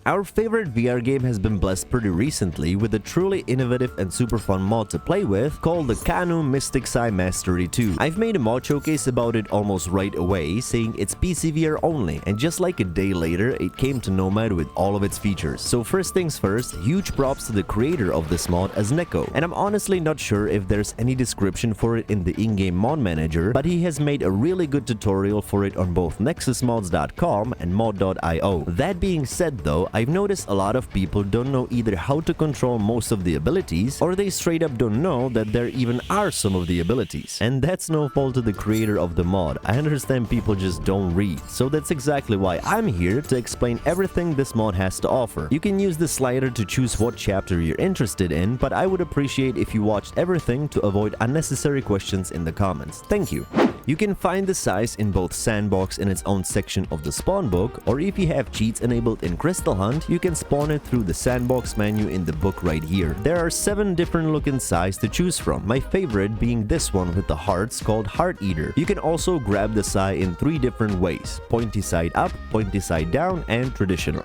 Our favorite VR game has been blessed pretty recently with a truly innovative and super fun mod to play with called the Kahnum Mystic Sais Mastery 2. I've made a mod showcase about it almost right away, saying it's PC VR only, and just like a day later, it came to Nomad with all of its features. So first things first, huge props to the creator of this mod as Neko, and I'm honestly not sure if there's any description for it in the in-game mod manager, but he has made a really good tutorial for it on both nexusmods.com and mod.io. That being said though, I've noticed a lot of people don't know either how to control most of the abilities, or they straight up don't know that there even are some of the abilities. And that's no fault to the creator of the mod. I understand people just don't read, so that's exactly why I'm here to explain everything this mod has to offer. You can use the slider to choose what chapter you're interested in, but I would appreciate if you watched everything to avoid unnecessary questions in the comments. Thank you. You can find the Sais in both Sandbox in its own section of the spawn book, or if you have cheats enabled in Crystal Hunt, you can spawn it through the Sandbox menu in the book right here. There are 7 different looking Sais to choose from, my favorite being this one with the hearts called Heart Eater. You can also grab the Sai in 3 different ways: pointy side up, pointy side down, and traditional.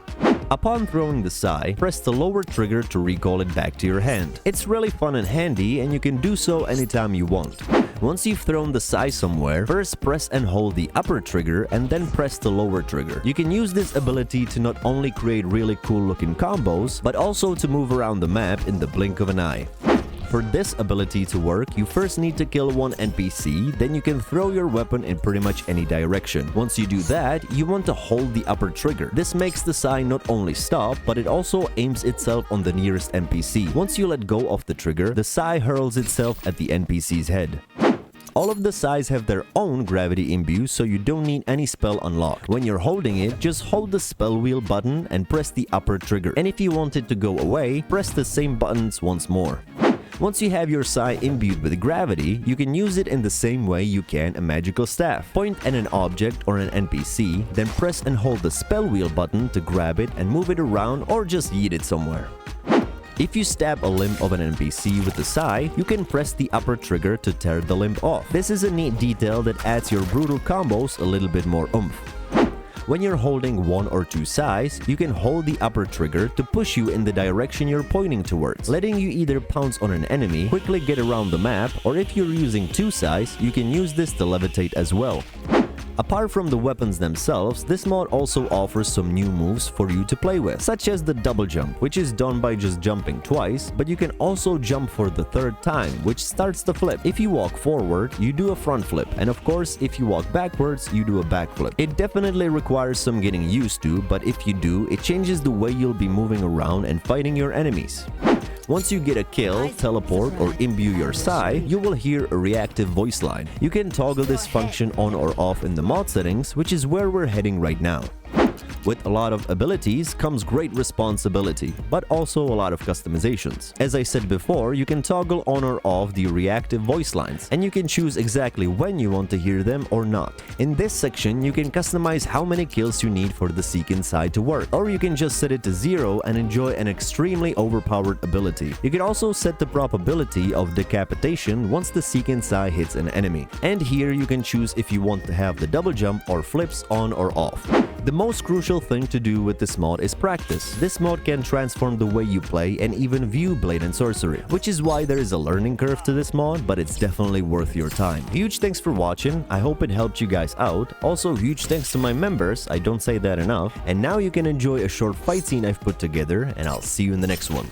Upon throwing the Sai, press the lower trigger to recall it back to your hand. It's really fun and handy, and you can do so anytime you want. Once you've thrown the Sai somewhere, first press and hold the upper trigger and then press the lower trigger. You can use this ability to not only create really cool looking combos, but also to move around the map in the blink of an eye. For this ability to work, you first need to kill one NPC, then you can throw your weapon in pretty much any direction. Once you do that, you want to hold the upper trigger. This makes the Sai not only stop, but it also aims itself on the nearest NPC. Once you let go of the trigger, the Sai hurls itself at the NPC's head. All of the Sais have their own gravity imbue, so you don't need any spell unlocked. When you're holding it, just hold the spell wheel button and press the upper trigger. And if you want it to go away, press the same buttons once more. Once you have your Sai imbued with gravity, you can use it in the same way you can a magical staff. Point at an object or an NPC, then press and hold the spell wheel button to grab it and move it around, or just yeet it somewhere. If you stab a limb of an NPC with the Sai, you can press the upper trigger to tear the limb off. This is a neat detail that adds your brutal combos a little bit more oomph. When you're holding 1 or 2 Sais, you can hold the upper trigger to push you in the direction you're pointing towards, letting you either pounce on an enemy, quickly get around the map, or if you're using 2 Sais, you can use this to levitate as well. Apart from the weapons themselves, this mod also offers some new moves for you to play with, such as the double jump, which is done by just jumping twice, but you can also jump for the 3rd time, which starts the flip. If you walk forward, you do a front flip, and of course, if you walk backwards, you do a back flip. It definitely requires some getting used to, but if you do, it changes the way you'll be moving around and fighting your enemies. Once you get a kill, teleport, or imbue your Sai, you will hear a reactive voice line. You can toggle this function on or off in the mod settings, which is where we're heading right now. With a lot of abilities comes great responsibility, but also a lot of customizations. As I said before, you can toggle on or off the reactive voice lines, and you can choose exactly when you want to hear them or not. In this section, you can customize how many kills you need for the Seekin Sai to work, or you can just set it to 0 and enjoy an extremely overpowered ability. You can also set the probability of decapitation once the Seekin Sai hits an enemy. And here you can choose if you want to have the double jump or flips on or off. The most crucial thing to do with this mod is practice. This mod can transform the way you play and even view Blade and Sorcery, which is why there is a learning curve to this mod, but it's definitely worth your time. Huge thanks for watching, I hope it helped you guys out. Also huge thanks to my members, I don't say that enough. And now you can enjoy a short fight scene I've put together, and I'll see you in the next one.